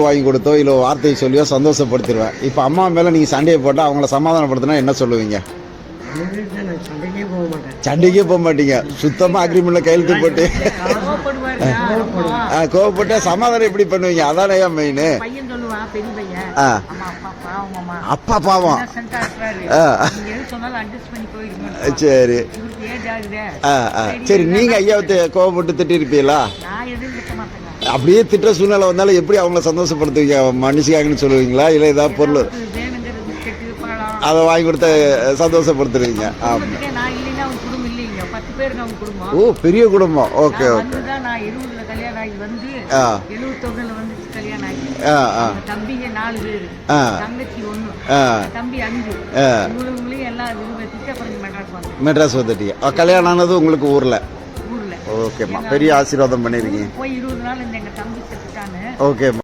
வாங்கி கொடுத்தோ இல்லை வார்த்தையை சொல்லியோ சந்தோஷப்படுத்திடுவேன். இப்போ அம்மா மேலே நீங்கள் சண்டையை போட்டால் அவங்கள சமாதானப்படுத்தினா என்ன சொல்லுவீங்க? சண்டைக்கே போக மாட்டீங்க, சுத்தமாக அக்ரிமெண்ட்டில் கையெழுத்து போட்டு கோவப்பட்ட சமாதானம் எப்படி பண்ணுவீங்க? அதானே மெயின். அப்பா பாவம். சரி சரி, நீங்கள் ஐயாவை கோவப்பட்டு திட்டிருப்பீங்களா? அப்படியே திட்ட சூழ்நிலை வந்தாலும் எப்படி அவங்கள சந்தோஷப்படுத்துவீங்க? மனுஷியாங்கன்னு சொல்லுவீங்களா இல்லை ஏதாவது பொருள் அதை வாங்கி கொடுத்த சந்தோஷப்படுத்துருவீங்க? ஓ, பெரிய குடும்பம். Okay okay. மெட்ராஸ் வந்துட்டீங்க. கல்யாணம் ஆனது உங்களுக்கு ஊர்ல? ஓகேம்மா, பெரிய ஆசீர்வாதம் பண்ணிருக்கீங்க. ஓகேம்மா.